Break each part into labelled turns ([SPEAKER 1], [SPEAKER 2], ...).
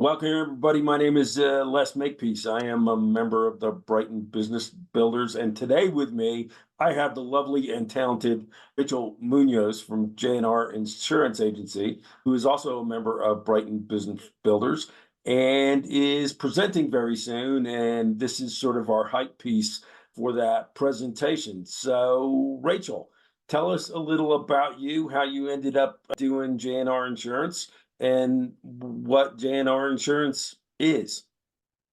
[SPEAKER 1] Welcome, everybody. My name is Les Makepeace. I am a member of the Brighton Business Builders, and today with me, I have the lovely and talented Rachel Munoz from JNR Insurance Agency, who is also a member of Brighton Business Builders and is presenting very soon. And this is sort of our hype piece for that presentation. So, Rachel, tell us a little about you, how you ended up doing JNR Insurance and what JNR Insurance is.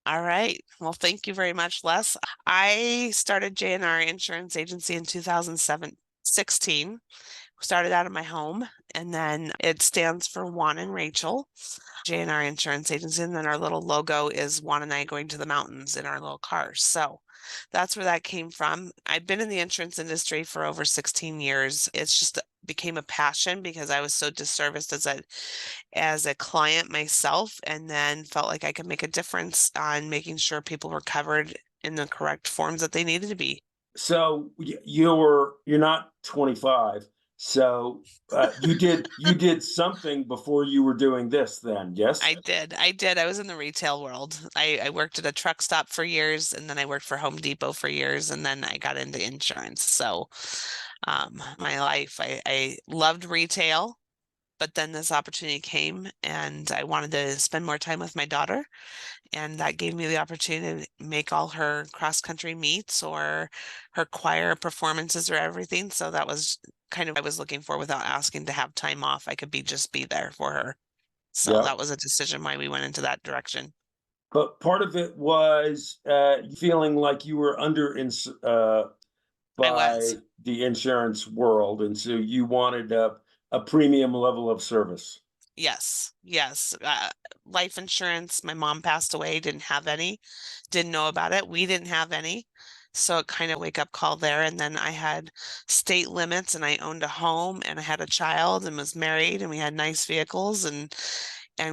[SPEAKER 2] All right. Well, thank you very much, Les. I started JNR Insurance Agency in 2016. Started out of my home, and then it stands for Juan and Rachel, JNR Insurance Agency. And then our little logo is Juan and I going to the mountains in our little cars. So that's where that came from. I've been in the insurance industry for over 16 years. It's just became a passion because I was so disserviced as a client myself, and then felt like I could make a difference on making sure people were covered in the correct forms that they needed to be.
[SPEAKER 1] So you're not 25. So you did something before you were doing this then, yes?
[SPEAKER 2] I did. I did. I was in the retail world. I worked at a truck stop for years, and then I worked for Home Depot for years, and then I got into insurance. So my life, I loved retail, but then this opportunity came and I wanted to spend more time with my daughter. And that gave me the opportunity to make all her cross-country meets or her choir performances or everything. So that was kind of what I was looking for without asking to have time off. I could just be there for her. So
[SPEAKER 1] Yeah.
[SPEAKER 2] that was a decision why we went into that direction.
[SPEAKER 1] But part of it was feeling like you were
[SPEAKER 2] I
[SPEAKER 1] by
[SPEAKER 2] was.
[SPEAKER 1] the insurance world, and so you wanted a premium level of service.
[SPEAKER 2] Yes, yes. Life insurance, my mom passed away, didn't have any, didn't know about it. We didn't have any. So it kind of wake up call there. And then I had state limits and I owned a home and I had a child and was married and we had nice vehicles and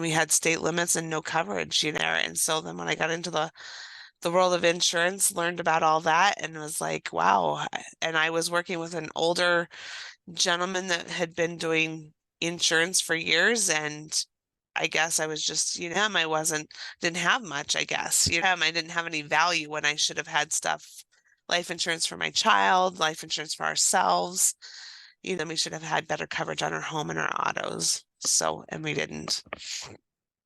[SPEAKER 2] we had state limits and no coverage, And so then when I got into the world of insurance, learned about all that and was like, wow. And I was working with an older gentleman that had been doing insurance for years, and I guess I was just, I didn't have much, I guess. I didn't have any value when I should have had stuff, life insurance for my child, life insurance for ourselves. We should have had better coverage on our home and our autos. So, and we didn't.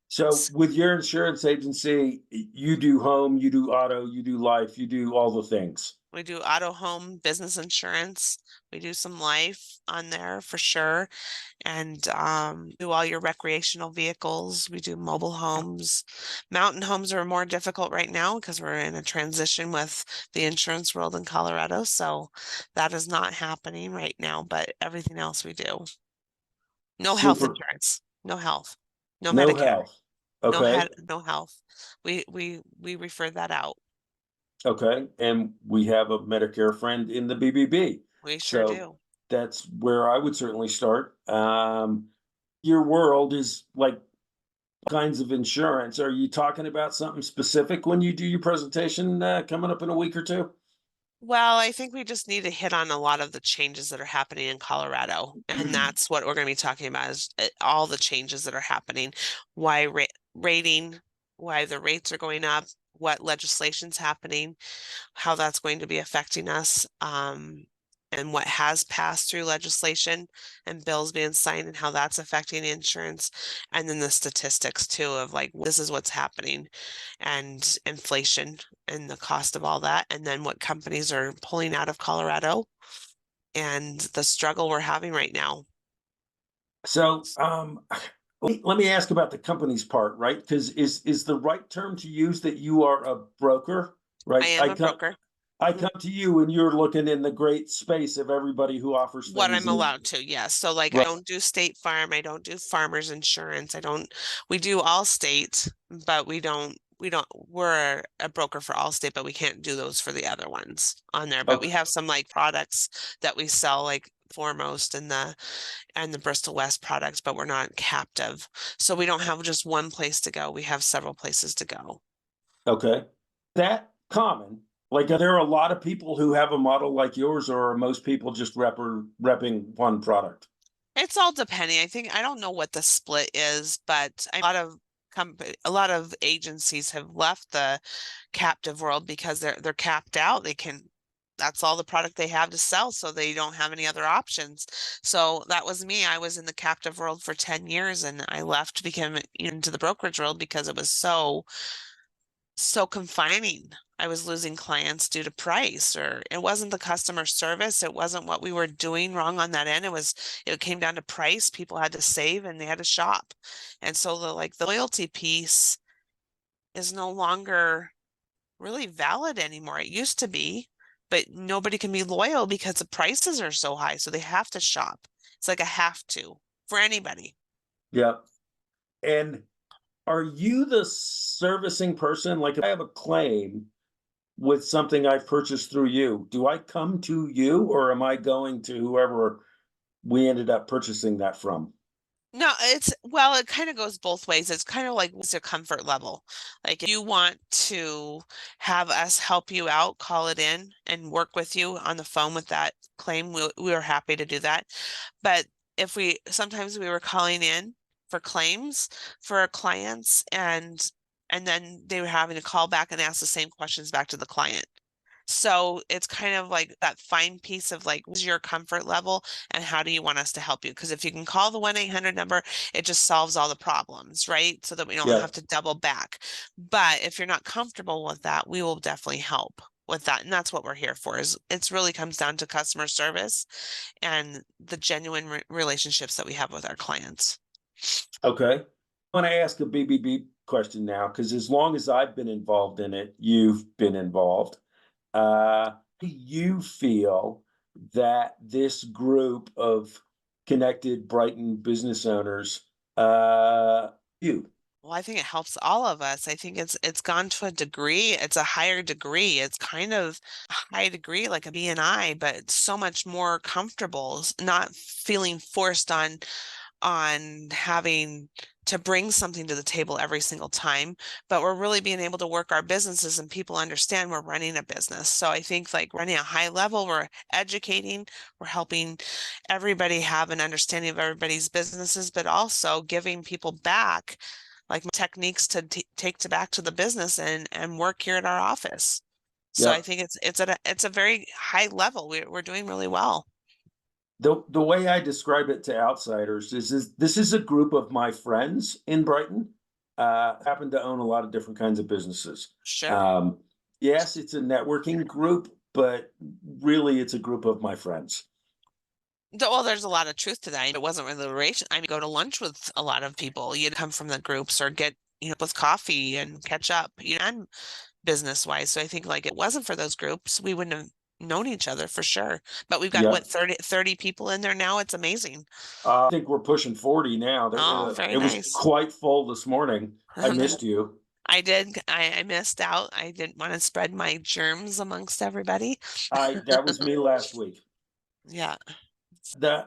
[SPEAKER 1] So with your insurance agency, you do home, you do auto, you do life, you do all the things.
[SPEAKER 2] We do auto, home, business insurance. We do some life on there for sure. And do all your recreational vehicles. We do mobile homes. Mountain homes are more difficult right now because we're in a transition with the insurance world in Colorado. So that is not happening right now, but everything else we do. No health
[SPEAKER 1] Super.
[SPEAKER 2] insurance, no health, no
[SPEAKER 1] No
[SPEAKER 2] Medicare,
[SPEAKER 1] health. Okay.
[SPEAKER 2] no health. We refer that out.
[SPEAKER 1] Okay. And we have a Medicare friend in the BBB.
[SPEAKER 2] We sure
[SPEAKER 1] So
[SPEAKER 2] do.
[SPEAKER 1] that's where I would certainly start. Your world is like kinds of insurance. Are you talking about something specific when you do your presentation coming up in a week or two?
[SPEAKER 2] Well, I think we just need to hit on a lot of the changes that are happening in Colorado. And that's what we're going to be talking about is all the changes that are happening, why rating, why the rates are going up, what legislation's happening, how that's going to be affecting us, and what has passed through legislation and bills being signed and how that's affecting insurance. And then the statistics too of like, this is what's happening and inflation and the cost of all that. And then what companies are pulling out of Colorado and the struggle we're having right now.
[SPEAKER 1] So let me ask about the company's part, right? Because is the right term to use that you are a broker,
[SPEAKER 2] I
[SPEAKER 1] right?
[SPEAKER 2] am a broker.
[SPEAKER 1] I
[SPEAKER 2] Mhm.
[SPEAKER 1] come to you and you're looking in the great space of everybody who offers
[SPEAKER 2] What
[SPEAKER 1] things
[SPEAKER 2] I'm
[SPEAKER 1] in,
[SPEAKER 2] allowed to, yes. So like I
[SPEAKER 1] right.
[SPEAKER 2] don't do State Farm, I don't do Farmers Insurance, we do Allstate, but we're a broker for Allstate, but we can't do those for the other ones on there. But we
[SPEAKER 1] Okay.
[SPEAKER 2] have some like products that we sell like Foremost and the Bristol West products, but we're not captive. So we don't have just one place to go. We have several places to go.
[SPEAKER 1] Okay. That common. Like, are there a lot of people who have a model like yours, or are most people just repping one product?
[SPEAKER 2] It's all depending. I don't know what the split is, but a lot of a lot of agencies have left the captive world because they're capped out. That's all the product they have to sell, so they don't have any other options. So that was me. I was in the captive world for 10 years and I left, became into the brokerage world because it was so confining. I was losing clients due to price, or it wasn't the customer service. It wasn't what we were doing wrong on that end. It came down to price. People had to save and they had to shop. And so the loyalty piece is no longer really valid anymore. It used to be, but nobody can be loyal because the prices are so high. So they have to shop. It's like a have to for anybody.
[SPEAKER 1] Yep. And are you the servicing person? Like if I have a claim with something I've purchased through you, do I come to you or am I going to whoever we ended up purchasing that from?
[SPEAKER 2] No, well, it kind of goes both ways. It's kind of like what's your comfort level? Like if you want to have us help you out, call it in and work with you on the phone with that claim, we are happy to do that. But if sometimes we were calling in for claims for our clients and then they were having to call back and ask the same questions back to the client. So it's kind of like that fine piece of like, what's your comfort level and how do you want us to help you? Because if you can call the 1-800 number, it just solves all the problems, right? So that we don't
[SPEAKER 1] Yeah.
[SPEAKER 2] have to double back. But if you're not comfortable with that, we will definitely help with that. And that's what we're here for, is it's really comes down to customer service and the genuine relationships that we have with our clients.
[SPEAKER 1] Okay. I want to ask a BBB question now, because as long as I've been involved in it, you've been involved. Do you feel that this group of connected Brighton business owners, you?
[SPEAKER 2] Well, I think it helps all of us. I think it's gone to a degree. It's a higher degree. It's kind of a high degree like a BNI, but it's so much more comfortable, not feeling forced on having to bring something to the table every single time, but we're really being able to work our businesses and people understand we're running a business. So I think like running a high level, we're educating, we're helping everybody have an understanding of everybody's businesses, but also giving people back like techniques to take to back to the business and work here at our office. So I
[SPEAKER 1] Yep.
[SPEAKER 2] think it's a very high level. We're doing really well.
[SPEAKER 1] The way I describe it to outsiders is this is a group of my friends in Brighton, happen to own a lot of different kinds of businesses.
[SPEAKER 2] Sure.
[SPEAKER 1] Um, yes, it's a networking group, but really it's a group of my friends.
[SPEAKER 2] Well, there's a lot of truth to that. It wasn't really a relation. I mean, go to lunch with a lot of people. You'd come from the groups or get, with coffee and catch up, and business wise. So I think like it wasn't for those groups, we wouldn't have known each other for sure. But we've got
[SPEAKER 1] Yeah.
[SPEAKER 2] what, 30 people in there now. It's amazing.
[SPEAKER 1] I think we're pushing 40 now.
[SPEAKER 2] Oh, very
[SPEAKER 1] It was
[SPEAKER 2] nice.
[SPEAKER 1] quite full this morning. I missed you.
[SPEAKER 2] I missed out. I didn't want to spread my germs amongst everybody.
[SPEAKER 1] That was me last week.
[SPEAKER 2] Yeah.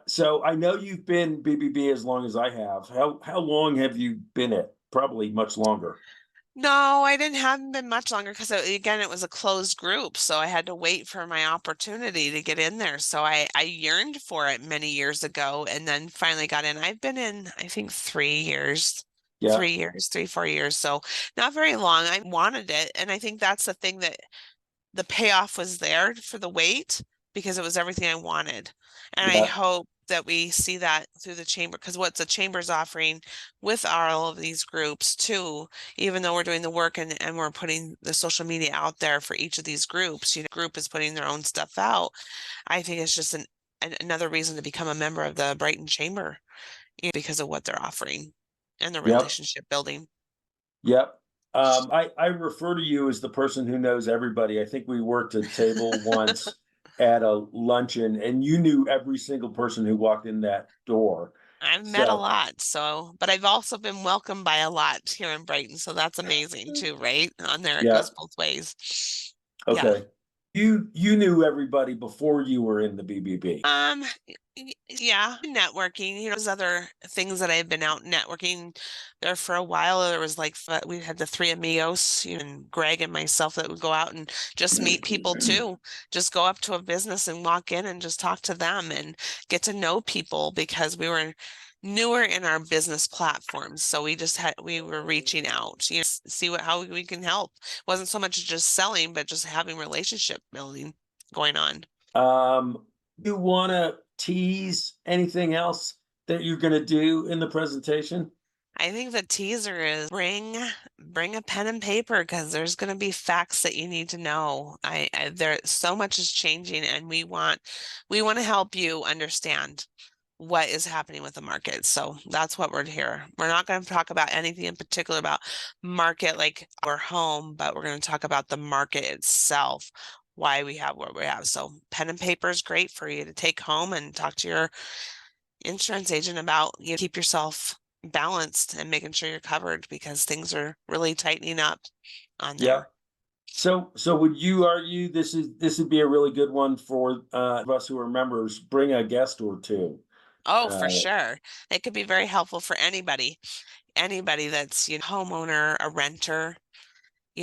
[SPEAKER 1] So I know you've been BBB as long as I have. How long have you been it? Probably much longer.
[SPEAKER 2] No, I didn't haven't been much longer because again it was a closed group, so I had to wait for my opportunity to get in there. So I yearned for it many years ago and then finally got in. I've been in I think 3 years,
[SPEAKER 1] Yeah.
[SPEAKER 2] 3 years, 3, 4 years. So not very long. I wanted it, and I think that's the thing that the payoff was there for the wait because it was everything I wanted. And I
[SPEAKER 1] Yeah.
[SPEAKER 2] hope that we see that through the chamber because what the chamber's offering with all of these groups too, even though we're doing the work and we're putting the social media out there for each of these groups, group is putting their own stuff out. I think it's just another reason to become a member of the Brighton Chamber, because of what they're offering and the
[SPEAKER 1] Yep.
[SPEAKER 2] relationship building.
[SPEAKER 1] Yep. I refer to you as the person who knows everybody. I think we worked a table once at a luncheon, and you knew every single person who walked in that door.
[SPEAKER 2] I've met a
[SPEAKER 1] So,
[SPEAKER 2] lot, but I've also been welcomed by a lot here in Brighton, so that's amazing too, right? On there, it
[SPEAKER 1] yeah.
[SPEAKER 2] goes both ways. Yeah.
[SPEAKER 1] Okay. You knew everybody before you were in the BBB.
[SPEAKER 2] Um, yeah, networking, there's other things that I've been out networking there for a while. There was like, we had the three amigos, and Greg and myself that would go out and just meet people too. Just go up to a business and walk in and just talk to them and get to know people because we were newer in our business platforms. So we were reaching out, see how we can help. Wasn't so much just selling, but just having relationship building going on.
[SPEAKER 1] You want to tease anything else that you're going to do in the presentation?
[SPEAKER 2] I think the teaser is bring a pen and paper because there's going to be facts that you need to know. There so much is changing, and we want to help you understand what is happening with the market. So that's what we're here. We're not going to talk about anything in particular about market like our home, but we're going to talk about the market itself, why we have what we have. So pen and paper is great for you to take home and talk to your insurance agent about, keep yourself balanced and making sure you're covered because things are really tightening up on
[SPEAKER 1] Yeah.
[SPEAKER 2] there.
[SPEAKER 1] So would you argue this would be a really good one for of us who are members? Bring a guest or two.
[SPEAKER 2] Oh, for
[SPEAKER 1] Uh,
[SPEAKER 2] sure. It could be very helpful for anybody that's, homeowner, a renter,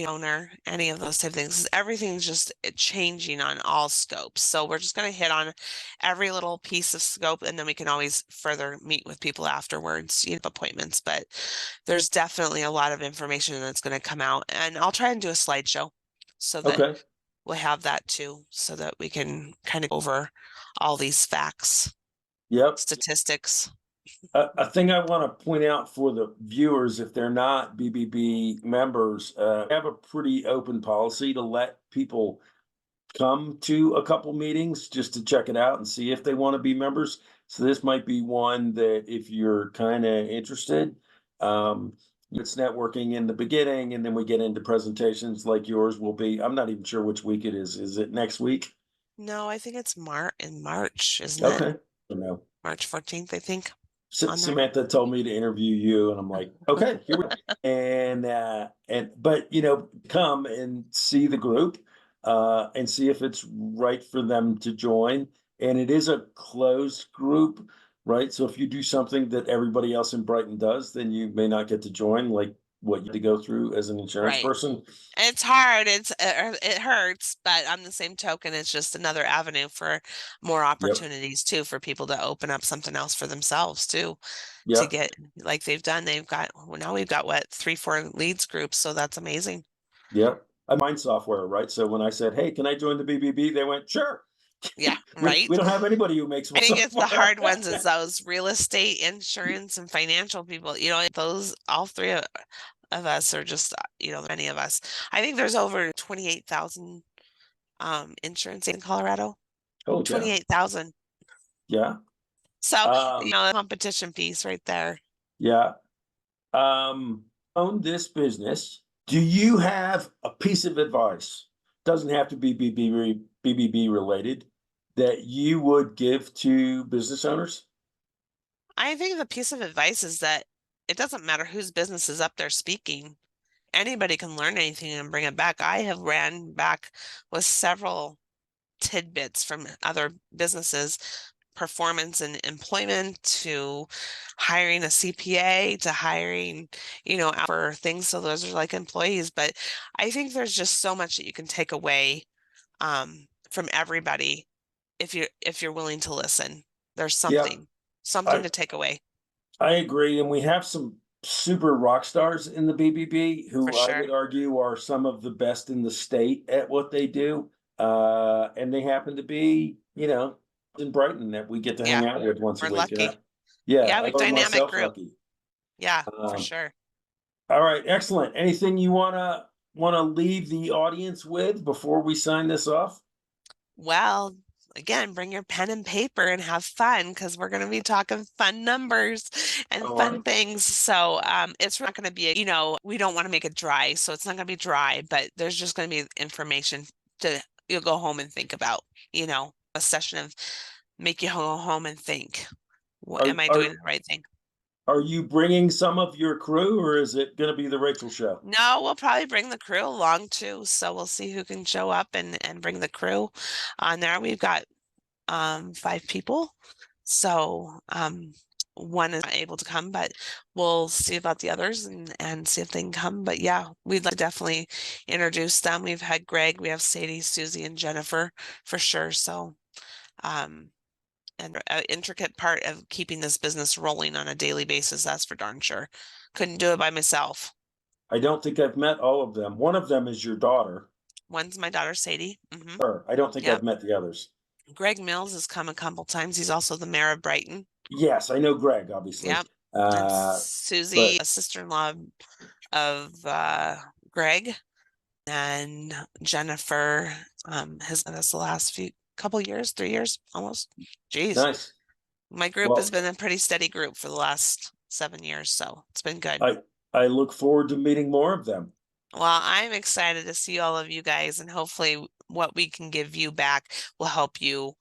[SPEAKER 2] owner, any of those type of things. Everything's just changing on all scopes. So we're just going to hit on every little piece of scope, and then we can always further meet with people afterwards, appointments. But there's definitely a lot of information that's going to come out, and I'll try and do a slideshow so that
[SPEAKER 1] okay.
[SPEAKER 2] we'll have that too, so that we can kind of go over all these facts,
[SPEAKER 1] Yep.
[SPEAKER 2] statistics.
[SPEAKER 1] A thing I want to point out for the viewers, if they're not BBB members, we have a pretty open policy to let people come to a couple meetings just to check it out and see if they want to be members. So this might be one that if you're kind of interested, it's networking in the beginning, and then we get into presentations like yours will be. I'm not even sure which week it is. Is it next week?
[SPEAKER 2] No, I think it's in March, isn't it?
[SPEAKER 1] Okay. No.
[SPEAKER 2] March 14th, I think, on there.
[SPEAKER 1] Samantha told me to interview you, and I'm like, okay, here we go. But come and see the group, and see if it's right for them to join. And it is a closed group, right? So if you do something that everybody else in Brighton does, then you may not get to join, like what you had to go through as an insurance
[SPEAKER 2] Right.
[SPEAKER 1] person.
[SPEAKER 2] It's hard. It hurts, but on the same token, it's just another avenue for more
[SPEAKER 1] Yep.
[SPEAKER 2] opportunities too, for people to open up something else for themselves too, to
[SPEAKER 1] Yep.
[SPEAKER 2] get like they've done. Now we've got what, 3, 4 leads groups, so that's amazing.
[SPEAKER 1] Yep. I mind software, right? So when I said, "Hey, can I join the BBB?" They went, "Sure."
[SPEAKER 2] Yeah,
[SPEAKER 1] We
[SPEAKER 2] right.
[SPEAKER 1] don't have anybody who makes
[SPEAKER 2] I think it's the
[SPEAKER 1] software.
[SPEAKER 2] hard ones is those real estate, insurance, and financial people. Those all three of us are just, many of us. I think there's over 28,000 insurance in Colorado.
[SPEAKER 1] Holy cow.
[SPEAKER 2] 28,000.
[SPEAKER 1] Yeah.
[SPEAKER 2] So,
[SPEAKER 1] Um,
[SPEAKER 2] the competition piece right there.
[SPEAKER 1] yeah. Own this business. Do you have a piece of advice? Doesn't have to be BBB related that you would give to business owners?
[SPEAKER 2] I think the piece of advice is that it doesn't matter whose business is up there speaking. Anybody can learn anything and bring it back. I have ran back with several tidbits from other businesses, performance and employment, to hiring a CPA, to hiring, for things. So those are like employees. But I think there's just so much that you can take away from everybody if you're willing to listen. There's
[SPEAKER 1] Yeah,
[SPEAKER 2] something
[SPEAKER 1] I
[SPEAKER 2] to take away
[SPEAKER 1] I agree, and we have some super rock stars in the BBB
[SPEAKER 2] for
[SPEAKER 1] who I
[SPEAKER 2] sure.
[SPEAKER 1] would argue are some of the best in the state at what they do. And they happen to be, in Brighton that we get to hang
[SPEAKER 2] Yeah,
[SPEAKER 1] out with once a
[SPEAKER 2] we're
[SPEAKER 1] week.
[SPEAKER 2] lucky.
[SPEAKER 1] Yeah,
[SPEAKER 2] Yeah,
[SPEAKER 1] I
[SPEAKER 2] we've
[SPEAKER 1] learned
[SPEAKER 2] dynamic
[SPEAKER 1] myself
[SPEAKER 2] group.
[SPEAKER 1] lucky.
[SPEAKER 2] Yeah, for
[SPEAKER 1] Um,
[SPEAKER 2] sure.
[SPEAKER 1] all right, excellent. Anything you wanna leave the audience with before we sign this off?
[SPEAKER 2] Well, again, bring your pen and paper and have fun because we're going to be talking fun numbers and
[SPEAKER 1] All
[SPEAKER 2] fun
[SPEAKER 1] right.
[SPEAKER 2] things. So it's not going to be, we don't want to make it dry. So it's not going to be dry, but there's just going to be information to you'll go home and think about, a session of make you go home and think, what
[SPEAKER 1] Are
[SPEAKER 2] am I doing
[SPEAKER 1] are
[SPEAKER 2] the right thing?
[SPEAKER 1] are you bringing some of your crew, or is it gonna be the Rachel show?
[SPEAKER 2] No, we'll probably bring the crew along too. So we'll see who can show up and bring the crew on there. We've got 5 people. So one is not able to come, but we'll see about the others and see if they can come. But yeah, we'd like to definitely introduce them. We've had Greg, we have Sadie, Susie, and Jennifer for sure. So um and an intricate part of keeping this business rolling on a daily basis, that's for darn sure. Couldn't do it by myself.
[SPEAKER 1] I don't think I've met all of them. One of them is your daughter.
[SPEAKER 2] One's my daughter, Sadie.
[SPEAKER 1] Her. I don't think
[SPEAKER 2] Yep.
[SPEAKER 1] I've met the others.
[SPEAKER 2] Greg Mills has come a couple times. He's also the mayor of Brighton.
[SPEAKER 1] Yes, I know Greg, obviously.
[SPEAKER 2] Yep. And Susie,
[SPEAKER 1] But
[SPEAKER 2] a sister-in-law of Greg, and Jennifer has been us the last couple years, 3 years almost. Jeez.
[SPEAKER 1] nice.
[SPEAKER 2] My group
[SPEAKER 1] Well,
[SPEAKER 2] has been a pretty steady group for the last 7 years, so it's been good.
[SPEAKER 1] I look forward to meeting more of them.
[SPEAKER 2] Well, I'm excited to see all of you guys, and hopefully what we can give you back will help you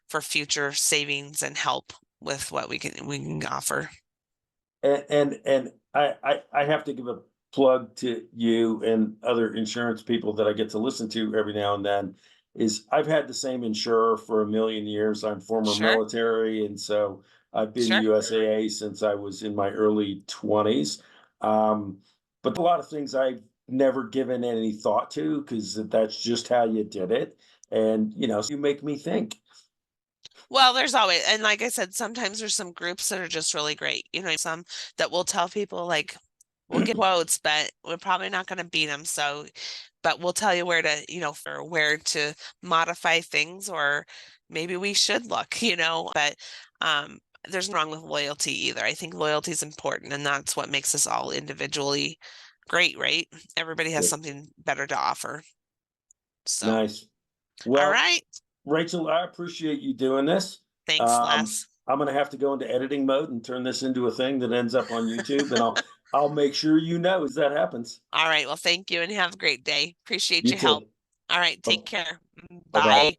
[SPEAKER 2] for future savings and help with what we can offer.
[SPEAKER 1] And I have to give a plug to you and other insurance people that I get to listen to every now and then. Is I've had the same insurer for a million years. I'm former
[SPEAKER 2] Sure.
[SPEAKER 1] military, and so I've been
[SPEAKER 2] Sure.
[SPEAKER 1] USAA since I was in my early 20s. But a lot of things I've never given any thought to because that's just how you did it. And you make me think.
[SPEAKER 2] Well, there's always, and like I said, sometimes there's some groups that are just really great. Some that will tell people like, we'll get quotes, but we're probably not going to beat them. So, but we'll tell you where to, for where to modify things, or maybe we should look, but there's nothing wrong with loyalty either. I think loyalty is important, and that's what makes us all individually great, right? Everybody has
[SPEAKER 1] Yeah.
[SPEAKER 2] something better to offer. So,
[SPEAKER 1] Nice.
[SPEAKER 2] all
[SPEAKER 1] Well,
[SPEAKER 2] right.
[SPEAKER 1] Rachel, I appreciate you doing this.
[SPEAKER 2] Thanks, Les.
[SPEAKER 1] I'm gonna have to go into editing mode and turn this into a thing that ends up on YouTube, and I'll make sure as that happens.
[SPEAKER 2] All right. Well, thank you and have a great day. Appreciate
[SPEAKER 1] You
[SPEAKER 2] your help.
[SPEAKER 1] too.
[SPEAKER 2] All right.
[SPEAKER 1] Bye
[SPEAKER 2] Take care.
[SPEAKER 1] bye.
[SPEAKER 2] Bye.